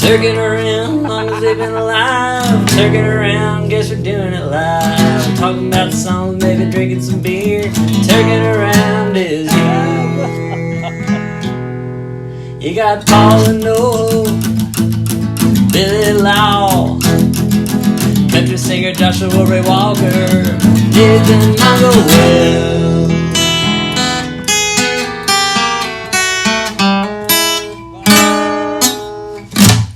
Turkin around, long as they've been alive. Turkin around, guess we're doing it live. We're talking about the songs, maybe drinking some beer. Turkin around is you. You got Paul and Noel, Billy Law, country singer Joshua Ray Walker, Dick and Mongo Will.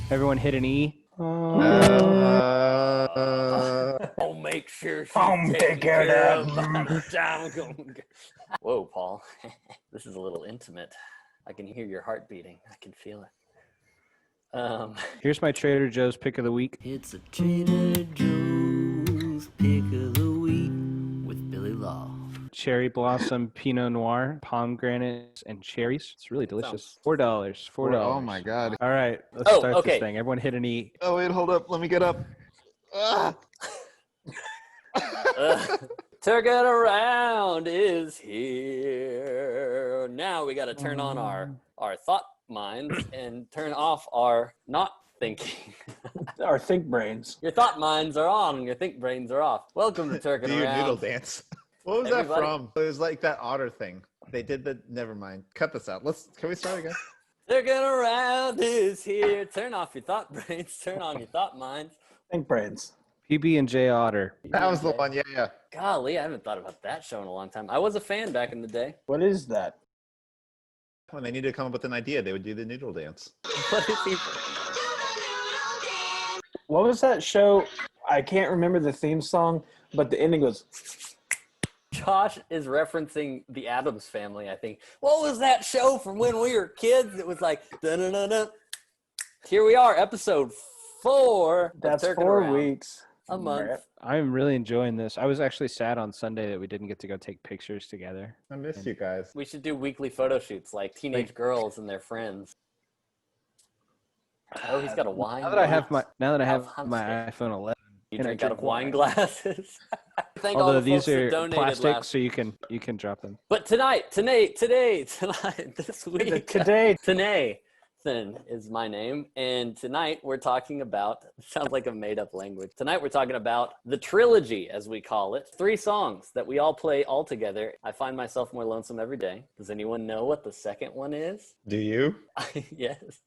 Everyone hit an E. I'll make sure she's taken care of by the time I'm going. Whoa, Paul. This is a little intimate. I can hear your heart beating. I can feel it. Here's my Trader Joe's pick of the week. It's a Trader Joe's pick of the week with Billy Law. Cherry blossom Pinot Noir, pomegranates, and cherries. It's really delicious. $4. Oh my God. All right, let's start this thing. Everyone hit an E. Oh wait, hold up. Let me get up. Turkin Around is here. Now we got to turn on our thought minds and turn off our not thinking. Our think brains. Your thought minds are on, your think brains are off. Welcome to Turkin Do your Around. noodle dance. What was that from? It was like that otter thing. They did the. Never mind. Cut this out. Can we start again? Turkin Around is here. Turn off your thought brains. Turn on your thought minds. Think brains. PB&J Otter. That was the one. Yeah. Golly, I haven't thought about that show in a long time. I was a fan back in the day. What is that? When they needed to come up with an idea, they would do the noodle dance. What is he? What was that show? I can't remember the theme song, but the ending was. Josh is referencing the Addams Family, I think. What was that show from when we were kids? It was like, da-da-da-da. Here we are, episode 4. That's 4 weeks. A month. I'm really enjoying this. I was actually sad on Sunday that we didn't get to go take pictures together. I miss you guys. We should do weekly photo shoots like teenage girls and their friends. Oh, he's got a wine. Now that I have my iPhone 11. You drink out of wine glasses. Thank Although all the these folks that are donated plastic, so you can drop them. But tonight, this week, Tanae is my name, and tonight we're talking about, sounds like a made-up language. Tonight we're talking about the Trilogy, as we call it. 3 songs that we all play all together. I find myself more lonesome every day. Does anyone know what the second one is? Do you? Yes.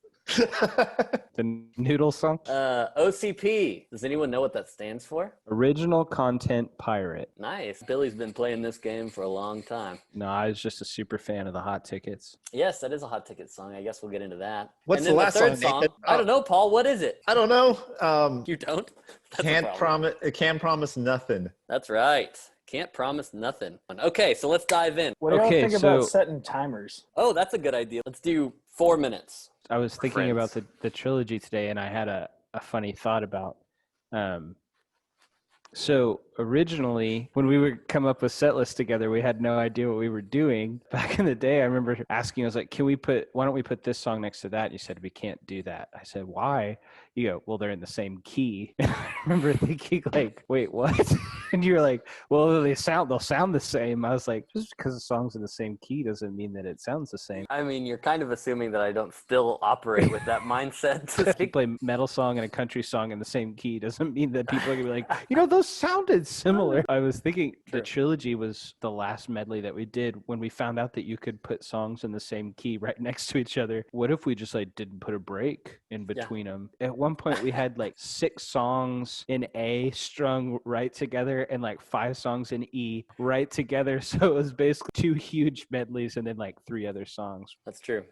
The noodle song? OCP. Does anyone know what that stands for? Original Content Pirate. Nice. Billy's been playing this game for a long time. No, I was just a super fan of the Hot Tickets. Yes, that is a Hot Ticket song. I guess we'll get into that. What's and then the last third song, Nathan? I don't know, Paul. What is it? I don't know. You don't? That's Can't promise nothing. That's right. Can't promise nothing. Okay, so let's dive in. What do y'all think about setting timers? Oh, that's a good idea. Let's do 4 minutes. I was thinking about the trilogy today, and I had a funny thought about. So originally, when we would come up with set lists together, we had no idea what we were doing. Back in the day, I remember asking, I was like, why don't we put this song next to that? And you said, we can't do that. I said, why? You go, well, they're in the same key. And I remember thinking like, wait, what? And you were like, well, they'll sound the same. I was like, just because the song's in the same key doesn't mean that it sounds the same. I mean, you're kind of assuming that I don't still operate with that mindset. If you play a metal song and a country song in the same key doesn't mean that people are going to be like, those sounded similar. I was thinking the Trilogy was the last medley that we did when we found out that you could put songs in the same key right next to each other. What if we just didn't put a break in between them? At one point we had 6 songs in A strung right together and 5 songs in E right together. So it was basically 2 huge medleys and then 3 other songs. That's true.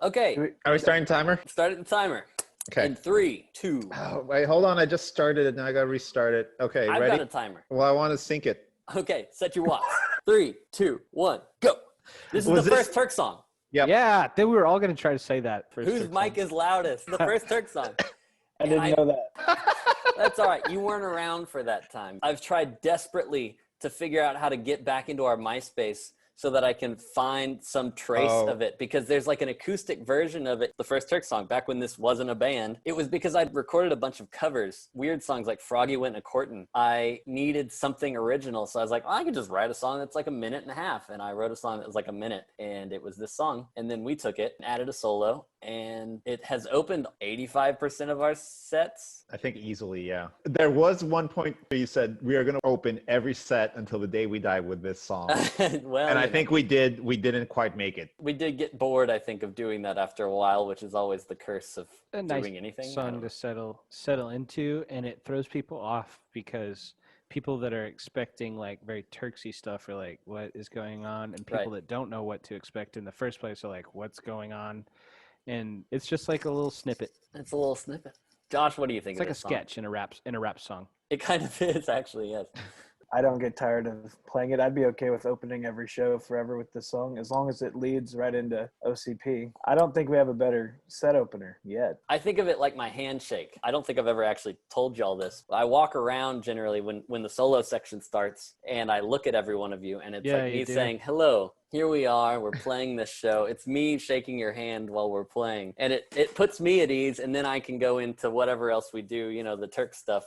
Okay. Are we starting timer? Start the timer. Okay. In 3, 2. Oh, wait, hold on. I just started it. Now I got to restart it. Okay, I've ready? got a timer. Well, I want to sync it. Okay, set your watch. 3, 2, 1, go. This is the first Turk song. Yep. Yeah, then we were all going to try to say that. Whose mic is loudest? The first Turk song. I didn't know that. That's all right. You weren't around for that time. I've tried desperately to figure out how to get back into our MySpace so that I can find some trace of it, because there's an acoustic version of it, the first Turk song, back when this wasn't a band. It was because I'd recorded a bunch of covers, weird songs like Froggy Went in a Courtin'. I needed something original, so I was like, I could just write a song that's 1.5 minutes, and I wrote a song that was 1 minute, and it was this song. And then we took it and added a solo, and it has opened 85% of our sets. I think easily, yeah. There was one point where you said we are going to open every set until the day we die with this song. Well, and I think we did. We didn't quite make it. We did get bored, I think, of doing that after a while, which is always the curse of a doing nice anything. song to settle into, and it throws people off because people that are expecting like very Turksy stuff are like, what is going on? And people that don't know what to expect in the first place are like, what's going on? And it's just like a little snippet. It's a little snippet. Josh, what do you think of this song? It's like a sketch in a rap song. It kind of is, actually, yes. I don't get tired of playing it. I'd be okay with opening every show forever with this song, as long as it leads right into OCP. I don't think we have a better set opener yet. I think of it like my handshake. I don't think I've ever actually told y'all this. I walk around generally when the solo section starts, and I look at every one of you, and it's like me saying, hello, here we are, we're playing this show. It's me shaking your hand while we're playing. And it puts me at ease, and then I can go into whatever else we do, you know, the Turk stuff.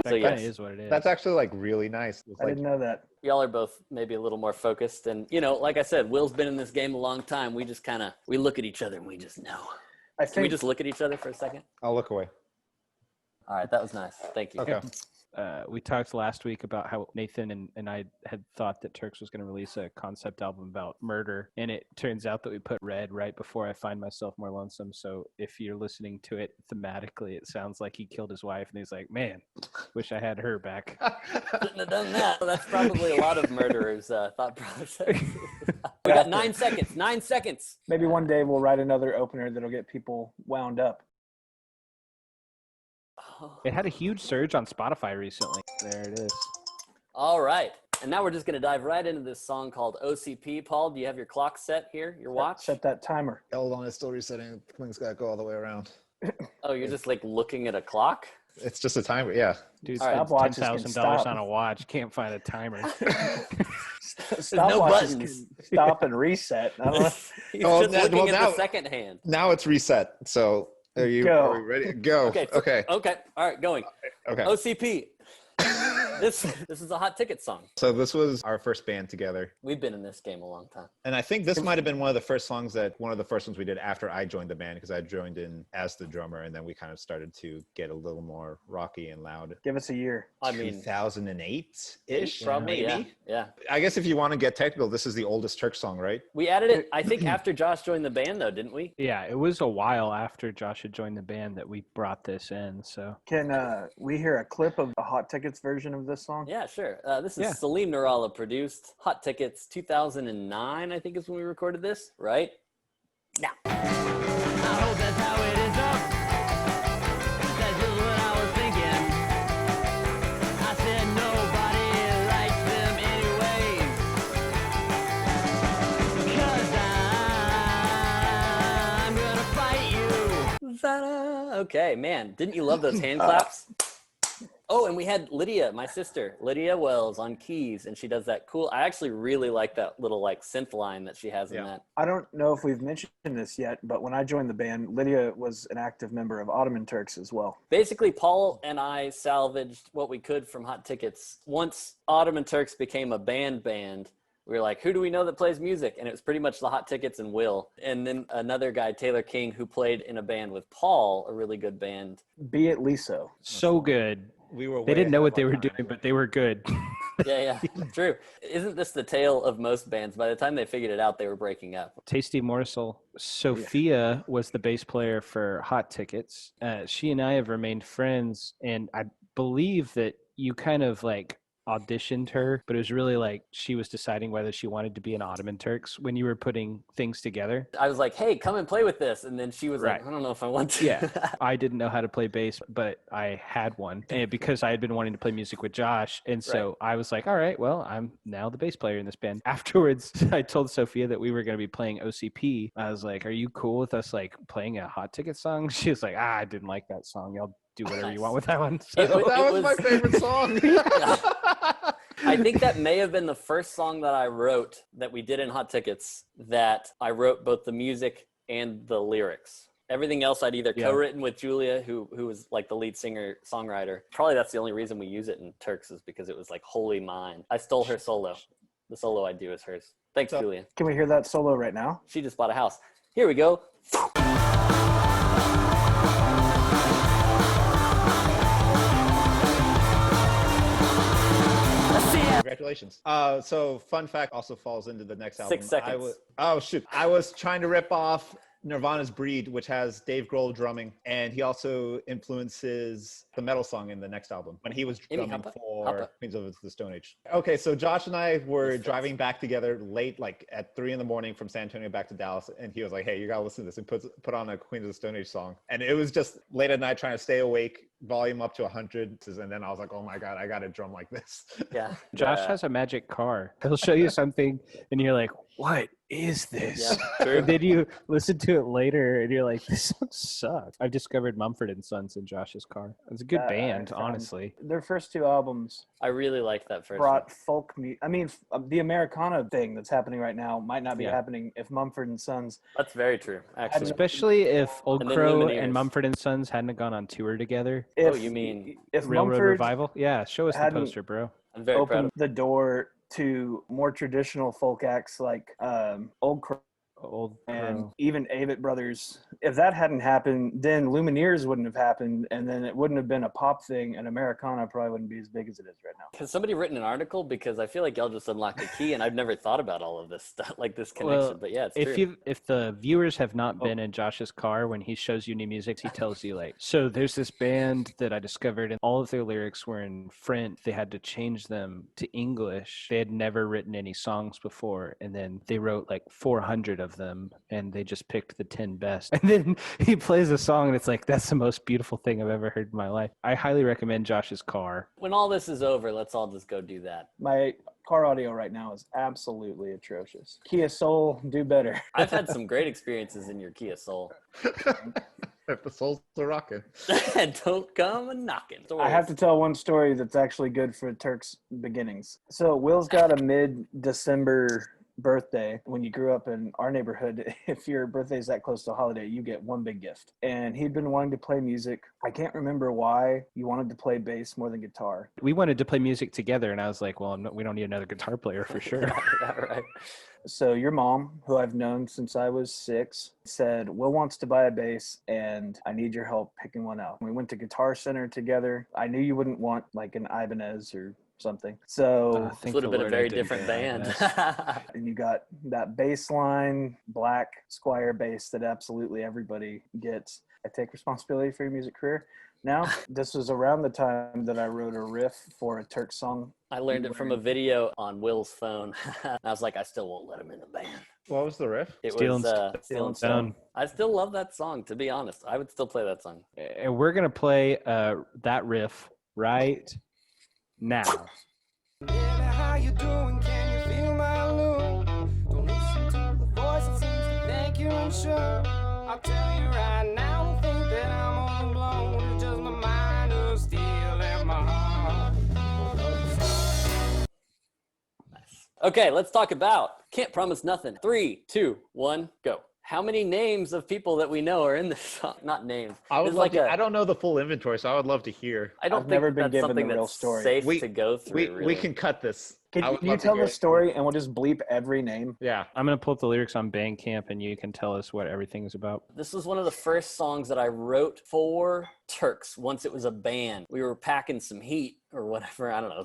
So That yes, is what it is. That's actually like really nice. I didn't know that. y'all are both maybe a little more focused, and you know, like I said, Will's been in this game a long time. We just we look at each other and we just know. Can we just look at each other for a second? I'll look away. All right, that was nice. Thank you. Okay. We talked last week about how Nathan and I had thought that Turks was going to release a concept album about murder, and it turns out that we put Red right before I Find Myself More Lonesome. So if you're listening to it thematically, it sounds like he killed his wife, and he's like, man, wish I had her back. Shouldn't have done that. Well, that's probably a lot of murderers' thought process. We got 9 seconds. 9 seconds. Maybe one day we'll write another opener that'll get people wound up. It had a huge surge on Spotify recently. There it is. All right. And now we're just going to dive right into this song called OCP. Paul, do you have your clock set here, your watch? Set that timer. Hold on, it's still resetting. Things got to go all the way around. Oh, you're just like looking at a clock? It's just a timer, yeah. Dude, Stopwatches spent can $10,000 stop. on a watch. Can't find a timer. Stopwatches buttons. can stop and reset. I don't know. He's Oh, just now- looking well, at now- the second hand. Now it's reset. So are we ready? Go. Okay. Okay. Okay. All right, going. Okay. OCP. This is a hot ticket song. So this was our first band together. We've been in this game a long time. And I think this might have been one of the first ones we did after I joined the band, because I joined in as the drummer, and then we kind of started to get a little more rocky and loud. Give us a year. I mean, 2008-ish, probably, maybe? yeah. I guess if you want to get technical, this is the oldest Turk song, right? We added it, I think, after Josh joined the band, though, didn't we? Yeah, it was a while after Josh had joined the band that we brought this in. So Can we hear a clip of the Hot Tickets version of this song? Yeah, sure. This is Salim Nuralla produced. Hot Tickets 2009, I think is when we recorded this, right? Now. I hope that's how it is up. That's just what I was thinking. I said nobody likes them anyway. 'Cause I'm gonna fight you. Ta-da. Okay, man. Didn't you love those hand claps? Oh, and we had Lydia, my sister, Lydia Wells on keys, and she does that cool. I actually really like that little like synth line that she has in that. I don't know if we've mentioned this yet, but when I joined the band, Lydia was an active member of Ottoman Turks as well. Basically, Paul and I salvaged what we could from Hot Tickets. Once Ottoman Turks became a band, we were like, who do we know that plays music? And it was pretty much the Hot Tickets and Will. And then another guy, Taylor King, who played in a band with Paul, a really good band. Be It Liso. so good. They didn't know what they were doing, but they were good. Yeah, true. Isn't this the tale of most bands? By the time they figured it out, they were breaking up. Tasty morsel. Sophia was the bass player for Hot Tickets. She and I have remained friends, and I believe that you kind of like auditioned her, but it was really like she was deciding whether she wanted to be an Ottoman Turks when you were putting things together. I was like, hey, come and play with this. And then she was like, I don't know if I want to. Yeah. I didn't know how to play bass, but I had one. And because I had been wanting to play music with Josh. And so I was like, all right, well, I'm now the bass player in this band. Afterwards, I told Sophia that we were going to be playing OCP. I was like, are you cool with us like playing a Hot Ticket song? She was like, I didn't like that song. Y'all do whatever you want with that one. So. That was my favorite song. I think that may have been the first song that I wrote that we did in Hot Tickets that I wrote both the music and the lyrics. Everything else I'd either co-written with Julia, who was like the lead singer, songwriter. Probably that's the only reason we use it in Turks is because it was like wholly mine. I stole her solo. The solo I do is hers. Thanks, Julia. Can we hear that solo right now? She just bought a house. Here we go. Congratulations. So fun fact also falls into the next album. 6 seconds. I was trying to rip off Nirvana's Breed, which has Dave Grohl drumming, and he also influences the metal song in the next album when he was drumming for Queens of the Stone Age. Okay, so Josh and I were driving back together late, like at 3 a.m. from San Antonio back to Dallas, and he was like, hey, you gotta listen to this, and put on a Queens of the Stone Age song. And it was just late at night trying to stay awake, volume up to 100, and then I was like, oh my God, I gotta drum like this. Yeah. Josh has a magic car. He'll show you something, and you're like, what is this? Yeah, and then you listen to it later and you're like, this song sucks. I've discovered Mumford and Sons in Josh's car. It's a good band, honestly. Their first 2 albums I really like that first brought one. folk music. I mean, the Americana thing that's happening right now might not be happening if Mumford and Sons. That's very true, actually. Especially if Old Crow Lumineers. and Mumford and Sons hadn't gone on tour together. You mean if Railroad Mumford Revival? Yeah, show us the poster, bro. I'm very proud opened of the door to more traditional folk acts like Old Crow and even Avett Brothers. If that hadn't happened, then Lumineers wouldn't have happened, and then it wouldn't have been a pop thing, and Americana probably wouldn't be as big as it is right now. Has somebody written an article? Because I feel like y'all just unlocked the key, and I've never thought about all of this stuff, like this connection. Well, but yeah, it's true. If the viewers have not been in Josh's car when he shows you new music, he tells you like, so there's this band that I discovered, and all of their lyrics were in French. They had to change them to English. They had never written any songs before, and then they wrote like 400 of them, and they just picked the 10 best. And then he plays a song, and it's like, that's the most beautiful thing I've ever heard in my life. I highly recommend Josh's car. When all this is over, let's all just go do that. My car audio right now is absolutely atrocious. Kia Soul, do better. I've had some great experiences in your Kia Soul. If the souls are rocking. Don't come a knocking. I have to tell one story that's actually good for Turks beginnings. So Will's got a mid-December birthday. When you grew up in our neighborhood, if your birthday's that close to a holiday, you get one big gift. And he'd been wanting to play music. I can't remember why you wanted to play bass more than guitar. We wanted to play music together, and I was like, well, no, we don't need another guitar player for sure. Yeah, right. So your mom, who I've known since I was 6, said, Will wants to buy a bass, and I need your help picking one out. We went to Guitar Center together. I knew you wouldn't want like an Ibanez or something. So this would have been a very different band. And you got that bass line, black Squire bass that absolutely everybody gets. I take responsibility for your music career. Now, this was around the time that I wrote a riff for a Turk song. I learned it from a video on Will's phone. I was like, I still won't let him in the band. What was the riff? It Steel was Steel and Stone. I still love that song, to be honest. I would still play that song. And we're going to play that riff right now. How you doing? Can you feel my allure? Don't listen to the voice that seems to think you're unsure. I'll tell you right now, don't think that I'm overblown. It's just my mind who's stealing my heart. Nice. Okay, let's talk about Can't Promise Nothing. 3, 2, 1, go. How many names of people that we know are in this song? Not names. I don't know the full inventory, so I would love to hear. I don't I've think never been that's given something the real that's story. safe to go through. We can cut this. Can you tell the story and we'll just bleep every name? Yeah. I'm going to pull up the lyrics on Bandcamp, and you can tell us what everything is about. This was one of the first songs that I wrote for Turks once it was a band. We were packing some heat or whatever. I don't know.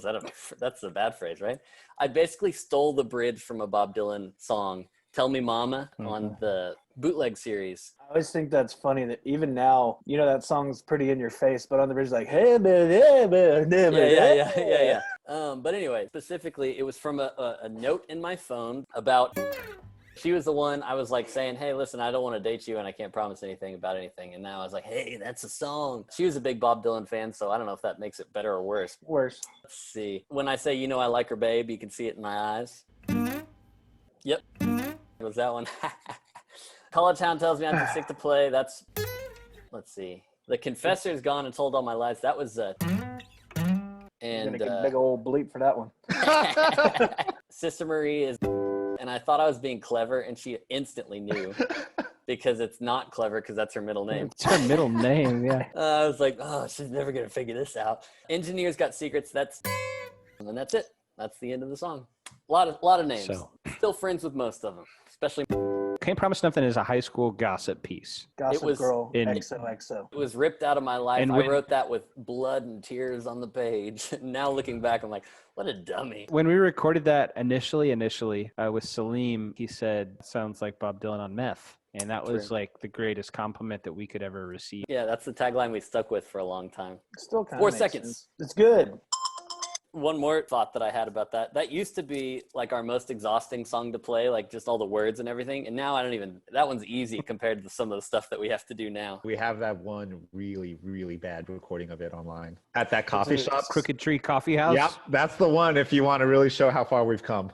That's a bad phrase, right? I basically stole the bridge from a Bob Dylan song, Tell Me Mama, on the bootleg series. I always think that's funny that even now, you know, that song's pretty in your face, but on the bridge, like, hey, man, yeah, man, Yeah. But anyway, specifically, it was from a note in my phone about, she was the one I was like saying, hey, listen, I don't want to date you and I can't promise anything about anything. And now I was like, hey, that's a song. She was a big Bob Dylan fan, so I don't know if that makes it better or worse. Worse. Let's see. When I say, you know, I like her, babe, you can see it in my eyes. Yep. Was that one? College Town tells me I'm too sick to play. That's, let's see. The Confessor's gone and told all my lies. That was, and gonna get a big old bleep for that one. Sister Marie is, and I thought I was being clever, and she instantly knew because it's not clever because that's her middle name. It's her middle name, yeah. I was like, oh, she's never gonna figure this out. Engineers Got Secrets. That's, and that's it. That's the end of the song. A lot of names. So. Still friends with most of them, especially. Can't Promise Nothing is a high school gossip piece. Gossip Girl XOXO. It was ripped out of my life. And I wrote that with blood and tears on the page. Now looking back, I'm like, what a dummy. When we recorded that initially with Salim, he said, sounds like Bob Dylan on meth. And that was like the greatest compliment that we could ever receive. Yeah, that's the tagline we stuck with for a long time. Still kind of 4 seconds. Sense. It's good. One more thought that I had about that. That used to be like our most exhausting song to play, like just all the words and everything. And now that one's easy compared to some of the stuff that we have to do now. We have that one really, really bad recording of it online at that coffee shop. Crooked Tree Coffee House? Yep, that's the one if you want to really show how far we've come.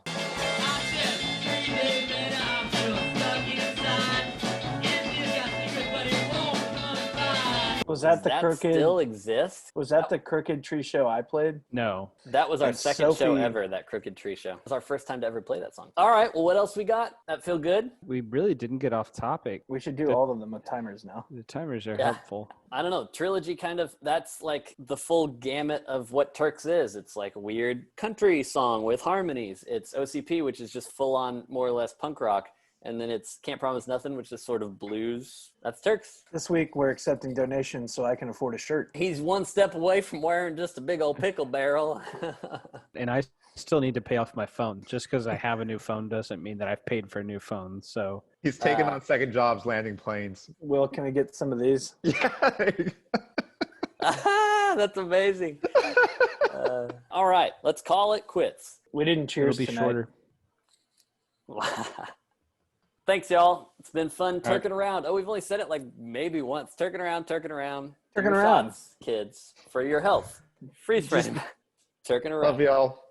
Was that the Crooked? Still exists? Was that the Crooked Tree show I played? No. That was our second show ever, that Crooked Tree show. It was our first time to ever play that song. All right, well, what else we got? That feel good? We really didn't get off topic. We should do all of them with timers now. The timers are helpful. I don't know. Trilogy kind of, that's like the full gamut of what Turks is. It's like a weird country song with harmonies. It's OCP, which is just full on more or less punk rock. And then it's Can't Promise Nothing, which is sort of blues. That's Turks. This week we're accepting donations so I can afford a shirt. He's one step away from wearing just a big old pickle barrel. And I still need to pay off my phone. Just because I have a new phone doesn't mean that I've paid for a new phone. So he's taking on second jobs, landing planes. Will, can I get some of these? Yeah. That's amazing. All right, let's call it quits. We didn't cheers It'll be tonight. shorter. Thanks, y'all. It's been fun turking around. Oh, we've only said it like maybe once. Turking around. Turking Your around. shots, kids, for your health. Freeze frame. Turking around. Love y'all.